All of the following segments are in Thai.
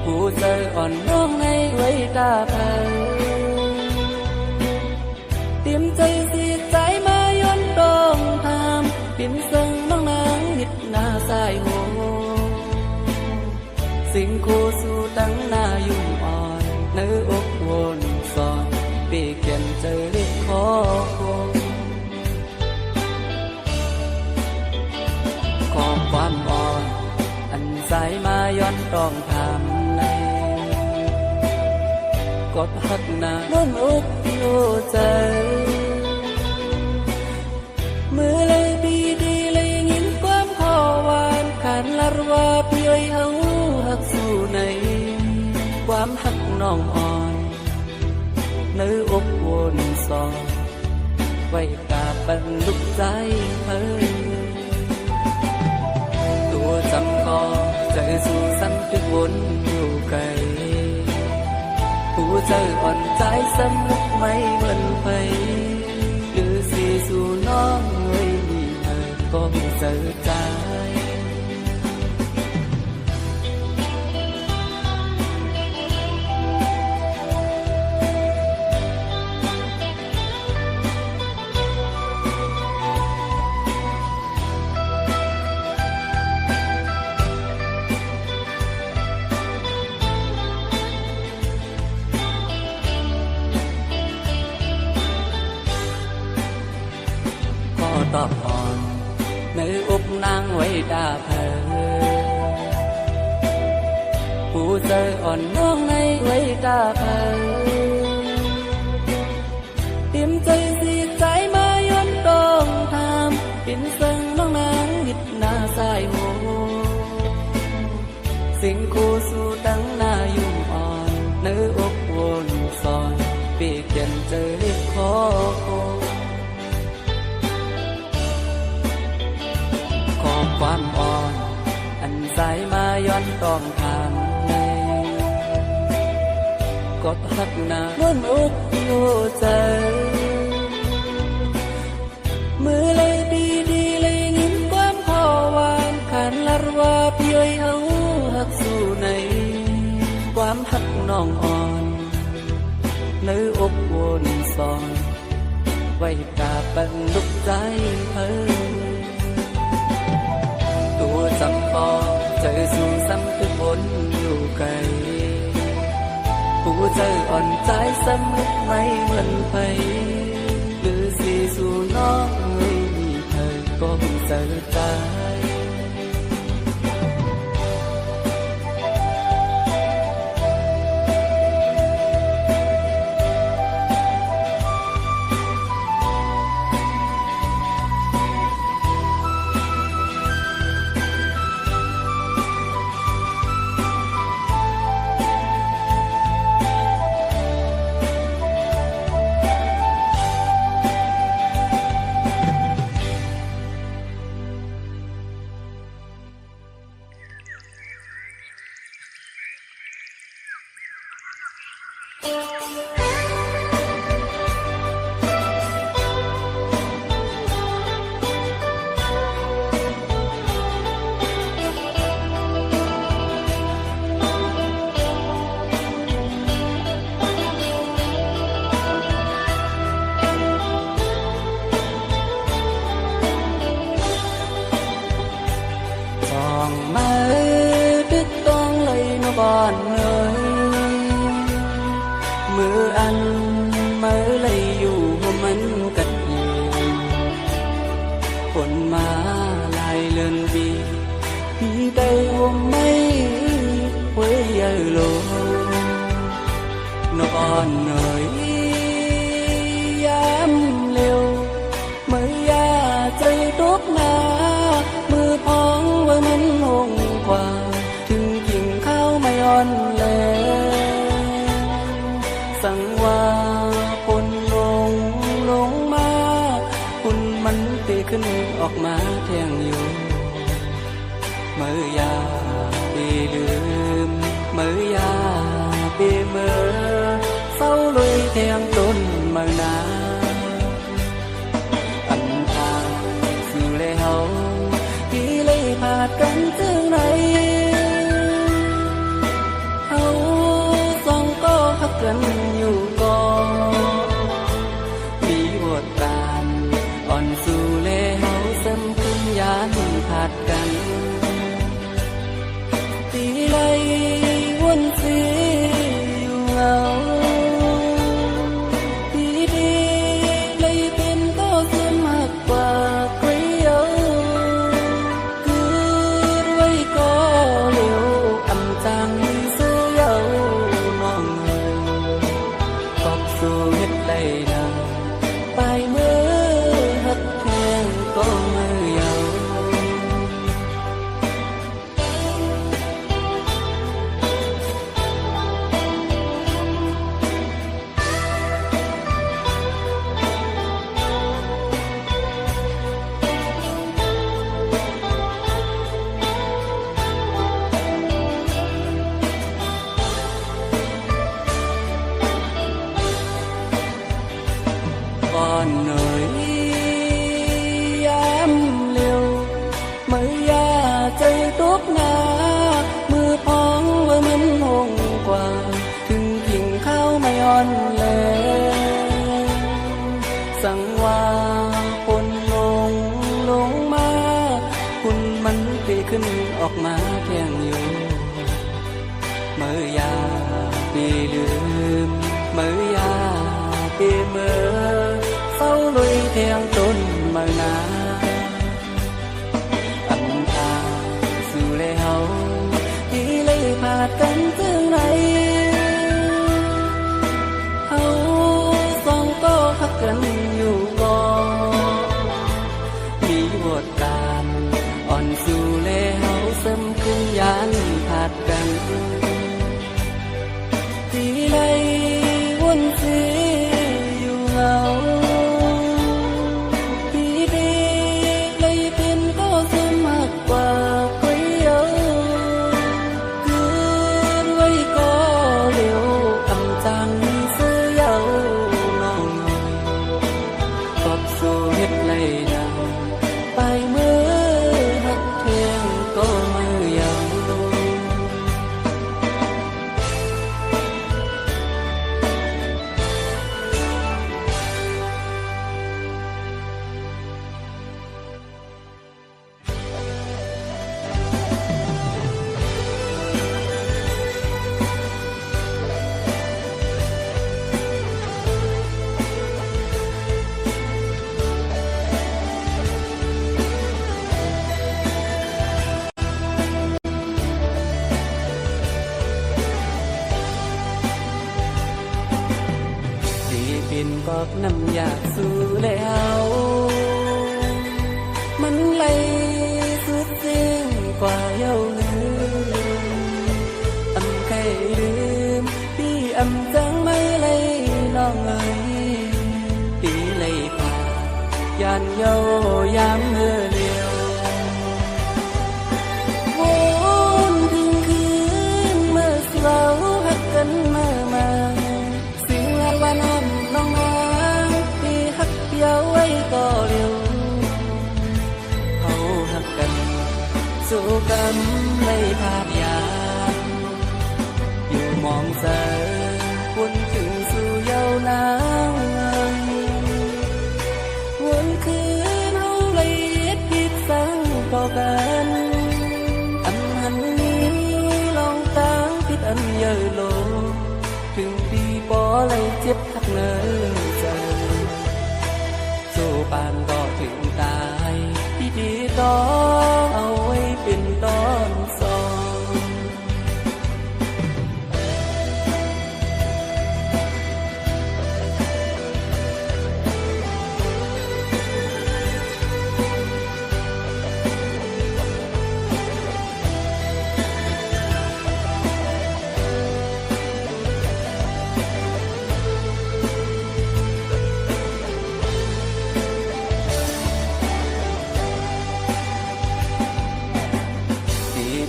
ผู้เจออ่อนน้องในไว้ตาเธอเตรียมใจสิใจมาย้อนตองทำปิ่นเซิงน้องนางนิดหน้าสายโหสิ่งคู่สู่ตั้งหน้ายุ่งอ่อนเนื้ออกวนสอนปีเขียนเจอเล็กขอขอความอ่อนอันสายมาย้อนตองทำในกดหักหน้าล้นอกอยู่ใจมือเลยดีเลยยินความขอหวานขันลารว่าพี่ไอ้เฮาหักสู่ในความหักน้องอ่อนเนื้ออกวนสอนไว้กาปันลุกใจเธอตัวจำก็ใจสู่ซ้ำทุกวนอยู่ไกลผู้เจออ่อนใจซ้ำลุกไม่เหมือนไปหรือสีสู่น้องเอ้ยมีเธอก็เจอใจตอบอ่อนเนื้ออุบนางไว้ดาเธอผู้เจออ่อนน้องในไว้ดาเธอเตรียมใจสิใจมาย้อนตองทำปิ่นเซิงน้องนางหิดหน้าสายโหสิ่งคู่สู่ตั้งหน้ายุ่งอ่อนเนื้ออกวนสอนปีเขียนเจอเล็กขอความอ่อนอันสายมาย้อนตองทางในกดหักหน้าล้นอกอยู่ใจมือเลยดีเลยยินความขอหวานขันลารว่าพี่ไอ้เฮาหักสู่ในความหักน้องอ่อนเนื้ออกวนสอนไว้กาปันลุกใจเธอตัวจำพอเจอสู่ซ้ำทุกคนอยู่ไกลผู้เจออ่อนใจซ้ำลุกไม่เหมือนไปหรือสีสู่น้องไม่มีเธอก็เจอใจก่อนเลยมืออันมือเลยอยู่มันกัดเย็นฝนมาลายเลือนบีพี่ได้ว่าไม่ไว้ยาโลนอนเหนื่อยยามเร็วมือยาใจตกหนามือพองไว้มันหงกว่าไม่อ่อนแลสั่งว่าคนลงมาคุณมันตีขึ้นออกมาแทงอยู่เมื่อยาปีลืมเมื่อยาปีเมื่อเศร้าลุยแทงต้นเมื่อนาอันตาคือเลยเฮาที่เลยพาดกันถึง มาแข่งอยู่เมื่อยาปีลืมเมื่อยาปีเมื่อเฝ้าลุยแทงต้นเมื่อนาอันทางสู่แล้วที่เลยพาดกันถึงไหนเฮาสองก็ฮักกันอยู่บ่มีบทการอ่อนสู่แล้วซ้ำขึ้นยานพาดกันที่ไหนวนซื้ออยู่เหงาที่ดีเลยเป็นก็สมักกว่าใครเอาเกินไว้ก็เร็วอำจังเสื้อเยาน้องน้อยกอบสู่เฮ็ดไรดังไปเมื่อหักเทียงก็มือยาวเป็นกอกน้ำอยากสู้แล้วมันไหลสุดสิ้นกว่าเย้าลืมอำใครลืมพี่อำจังไม่เลยน้องเอ๋ยปีเลยผ่ายานเย้ายามเมื่อเลียววนถึงคืนเมื่อเสาหักกันมาสิ่งวันนั้นน้องนาที่หักเดียวไว้ก็เร็วเขาหักกันสู้กันไม่พาดยานอยู่มองเสยวนถึงสู่เยาวนางวนคืนเขาเลยผิดสังต่อกันอันหันนี้ลองตั้งผิดอันเยอะโลถึงปีปอเลยเจ็บทักเนื้อใจสู้ปานก็ถึงตายพี่ดีต้องเอาไว้เป็นตอนสอง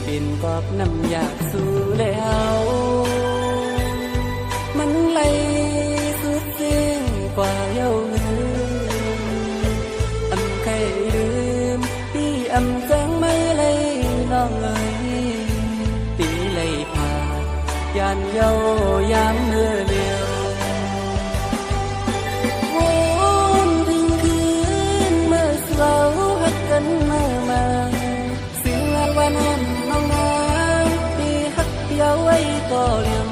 เป็นกอกน้ำอยากสู้แล้วมันไหลสุดสิ้นกว่าเย้าลืมอำใครลืมพี่อำจังไม่เลยน้องเอ๋ยปีเลยผ่านยานเย้ายามเมื่อเลียววนถึงคืนเมื่อเสาหักกันมาสิ่งวันนั้นน้องนาที่หักเดียวไว้ก็เร็ว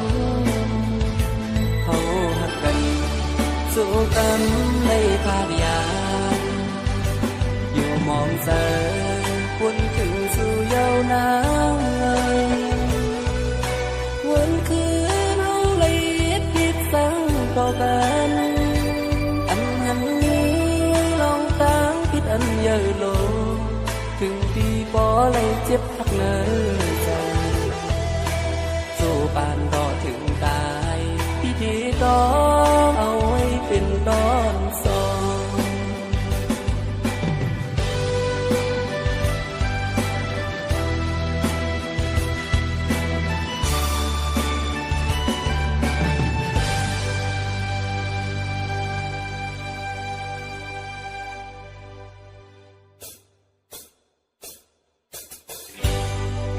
เขาหักกันสู้กันไม่พาดยานอยู่มองเสยวนถึงสู่เยาวนางวนคืนเขาเลยผิดสังต่อกันอันหันนี้ลองตั้งผิดอันเยอะโลถึงปีปอเลยเจ็บหักเนื้อใจสู้ปานก็ถึงตายพี่ดีต้องเอาไว้เป็นตอนสอง เ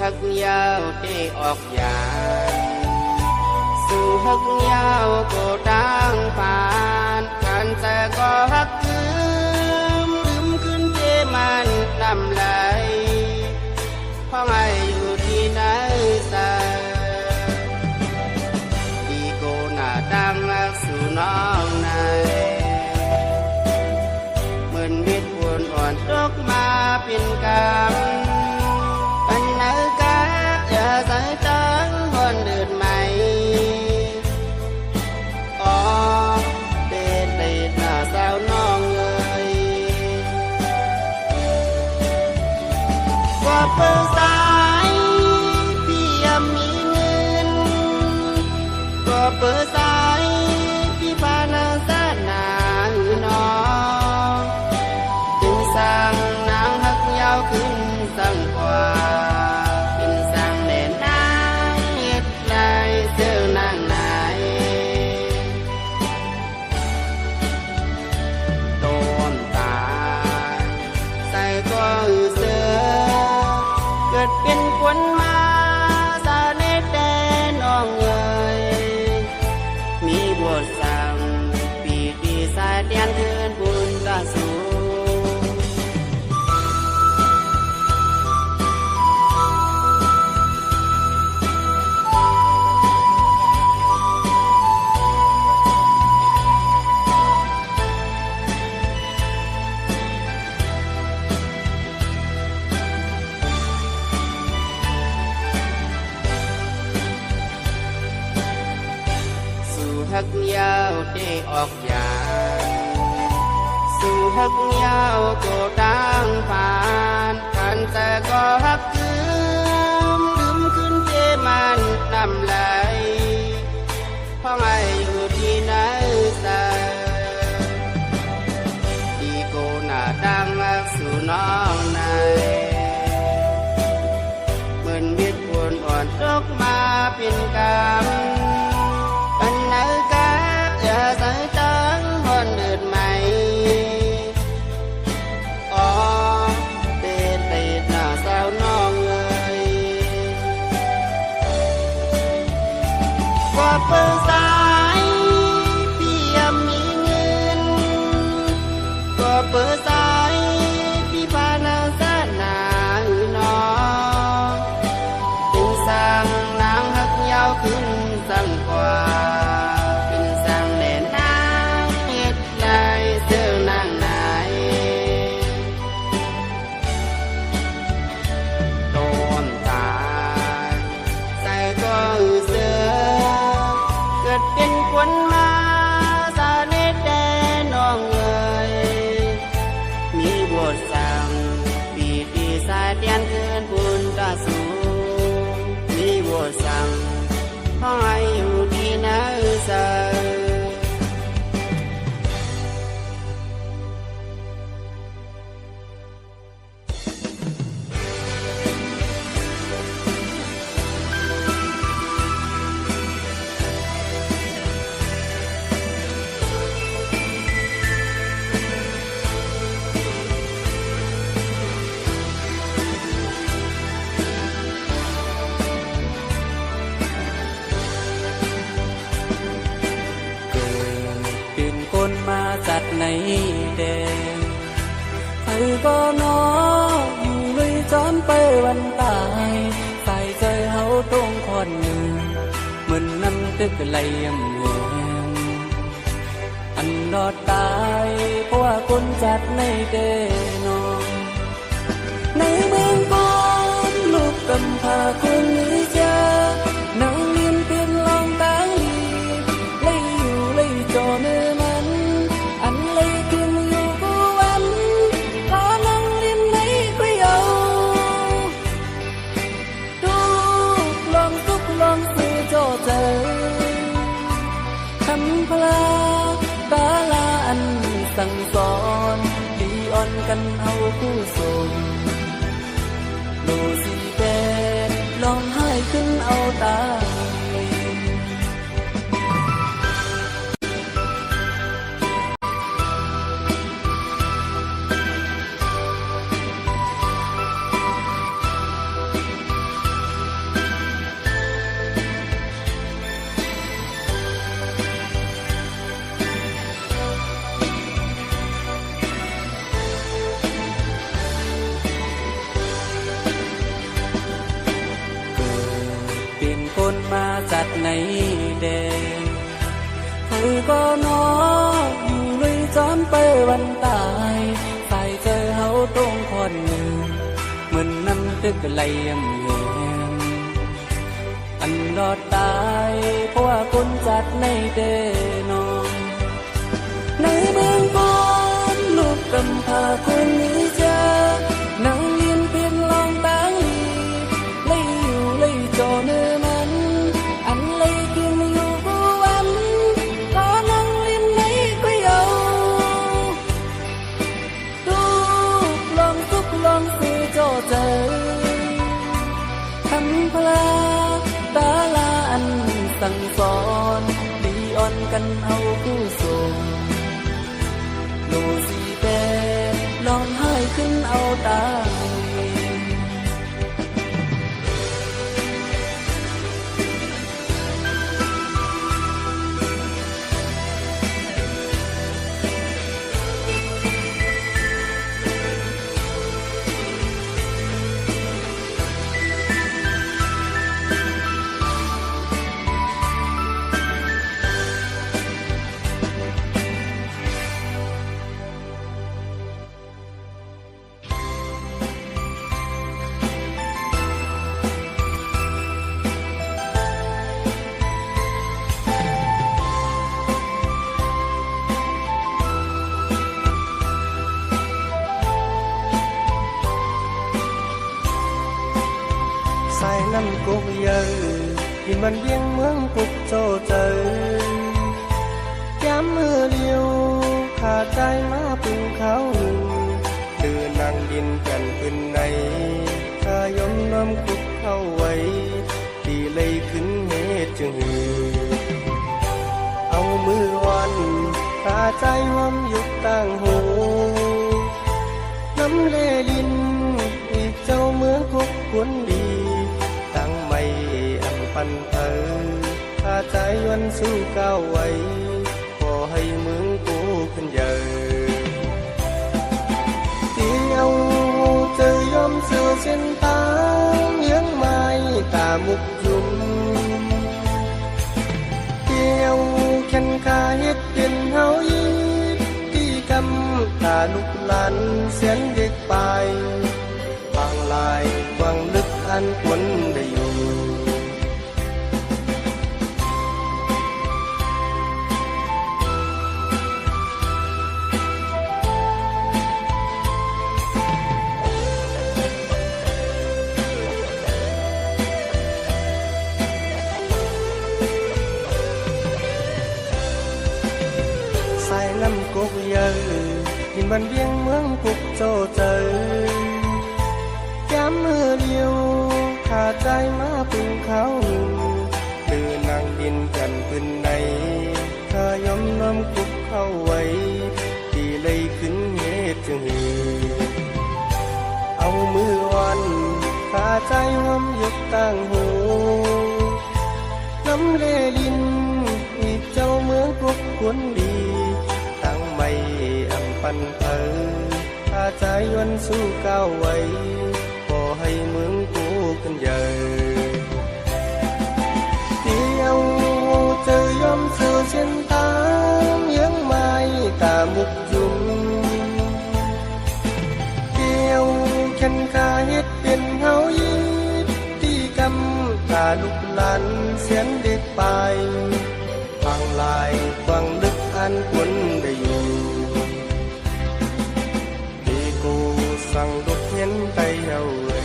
หักยาวได้ออกยานสู่หักยาวก็ดังผ่านกันแต่ก็หักคืมขึ้นเจมันนำไหลเพราะไงอยู่ที่ไหนสาดีโกหน้าดังรักสู่น้องในเหมือนมิตรวนอ่อนตกมาเป็นกรรมปัญหากะอย่าใส่ตังคนเดือดไหมอ๋อเป็นเด็ดหน้าสาวน้องเลยว่าเปิดสายพี่ยังมีเงินก็เปิดสายพี่พานาสานาน้องจึงสั่งนางหักยาวขึ้นสั่งกว่าเป็นสั่งแน่นางเฮ็ดไรเสื้อนางไหนโดนตายใส่ก็เสือเกิดเป็นคนมาสาเนตแดนน้องเอ๋ยมีบทสั่งปีดีสายเตียนเทินบุญตาสูหักยาวได้ออกยานสู่หักยาวก็ดังผ่านกันแต่ก็หักคืมขึ้นเจมันนำไหลเพราะไงอยู่ที่ไหนสาดีโกหน้าดังรักสู่น้องในเหมือนมิตรวนอ่อนตกมาเป็นกรรมปัญหากะอย่าใส่ตังคนเดือดไหมอ๋อเป็นเด็ดหน้าสาวน้องเลยว่าเปิดสายพี่ยังมีเงินก็เปิดสายพี่พานาสานาน้องจึงสั่งนางหักยาวขึ้นสั่งกว่าเป็นสั่งแน่นางเฮ็ดไรเสื้อนางไหนโดนตายใส่ก็เสือเกิดเป็นคนมาสาเนตแดนน้องเอ๋ยมีบทสั่งปีดีสายเตียนเทินบุญตาสูมีบทสั่งเพราะให้อยู่ที่ไหนสาเป็นคนมาจัดในแดงใครก็น้ออยู่เลยจอนไปวันตายใส่ใจเฮาตรงคอนหนึ่งเหมือนน้ำตึกไหลยำแหงอันรอดตายเพราะว่าคนจัดในแดงน้องในเมืองก่อนลูกกำพร้าคนนี้เจอนั่งเรียนเป็นลองตาลีเลยอยู่เลยจอเนื้อมันอันเลยกินอยู่กูวันขอนั่งเรียนในคุยเอาดูลองทุกลองซื้อโจเจอคำพลาตาลาอันสั่งสอนดีอ่อนกันเอาผู้ส่งดูสิแดดลองให้ขึ้นเอาตา ไปวันตายสายเจอเฮาตรงคอนหนึ่งเหมือนนั้นตึกไหลยำแหงอันรอดตายเพราะว่าคนจัดในเดนอนในเมืองบอนลูกกำพร้าคนนี้เจอนั่งเรียนเพียงลองตั้งเลยอยู่เลยจอเนื้อมันอันเลยกินอยู่กูวันก็นั่งเรียนในก็เยาลูกลองทุกลองซื้อโจเจอทำพลาตาลาอันสั่งสอนดีอ่อนกันเอาผู้ส่งโลสีแดงลองให้ขึ้นเอาตาสายน้ำกุกเยอะที่มันเวียงเมืองกุกโจเจอย้ำมือเดียวขาดใจมาพึ่งเขาเดินนางดินกันขึ้นในถ้ายมน้ำกุกเข้าไว้ที่เลยขึ้นเหตุจึงหือเอามือวันขาดใจหอมยุกตั้งหูน้ำเลลินอีกเจ้าเมืองกุกควรดีตั้งไม่อันปันเธอถ้าใจวันสู้ก้าวไว้ขอให้เมืองกูขึ้นเยอะเที่ยวเจอยอมเสือเส้นทางเลี้ยงไม้ตามุกยุมเที่ยวแข่นขาเฮ็ดเป็นเฮาอีที่กำตาลุกลันเสียนเด็กไปบางลายกวางลึกอันควรได้อยู่สายน้ำกุกเยอะที่มันเวียงเมืองกุกโจเจอย้ำมือเดียวขาดใจมาพึ่งเขาเดินนางดินกันขึ้นในถ้ายอมน้อมกุกเข้าไว้ที่เลยขึ้นเหตุจึงหือเอามือวันขาดใจหอมยกตั้งหูน้ำเลลินอีกเจ้าเมืองกุกควรดีตั้งไม่อันปันเธอถ้าใจวันสู้ก้าวไว้ขอให้เมืองกูขึ้นเยอะเที่ยวเจอยอมเสือเส้นทางเลี้ยงไม้ตามุกยุมเที่ยวแข่นขาเฮ็ดเป็นเฮาอีที่กำตาลุกลันเสียนเด็กไปบางลายกวางลึกอันควรได้อยู่ที่กูสั่งดุกเห็นไปเอาไว้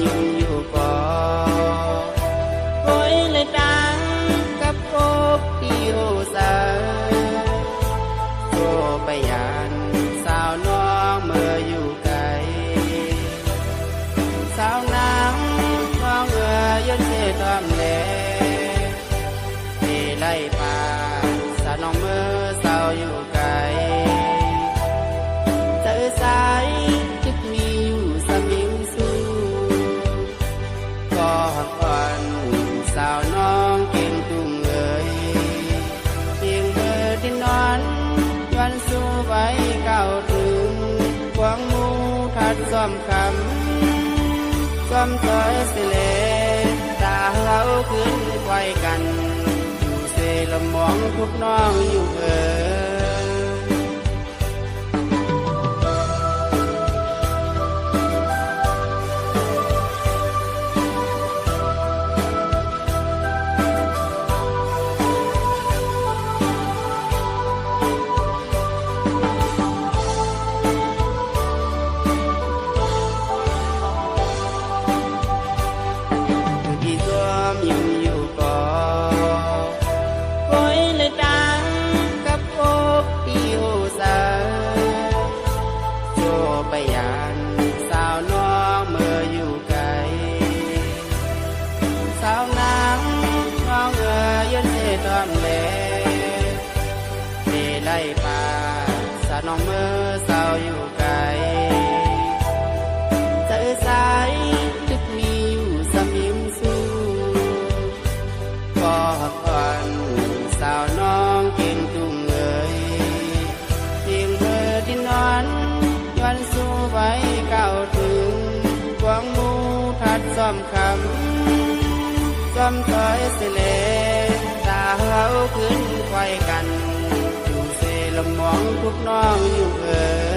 ยุ่งอยู่ก่อโอ้ยเลยดังกับโคกที่โอสาโตไปยานสาวน้องเมื่ออยู่ไกลสาวน้ำน้องย้อนเสียตอมแลที่ไล่ป่าสาวน้องเมื่อสาวอยู่ไกลเจอสายจึกมีอยู่สมิงสู้ก็หักอ่อนสาวน้องเก่งตุ้งเอ่ยเพียงเธอที่นอนย้อนสู้ไว้เก่าถึงหวังมูทัดซ้อมคำซ้อมถอยเสลตาเราขึ้นไขว้กันอยู่เสละมองทุกน้องอยู่เอ่ย ที่ตัวยุ่งอยู่ก่อโอ้ยเลยดังกับโคกที่โอสาโจไปยานสาวน้องเมื่ออยู่ไกลสาวน้ำน้องย้อนเสตอมแลที่ไล่ป่าสาวน้องเมื่อสาวอยู่ไกลเจอสายจึกมีอยู่สมิมสู้ก็หักอ่อนสาวน้องเก่งตุ้งเอ่ยเพียงเธอที่นอนย้อนสู้ไว้เก่าถึงหวังมูทัดซ้อมคำซ้อมถอยเสลตาเราขึ้นไขว้กันอยู่เสละมองทุกน้องอยู่เอ่ย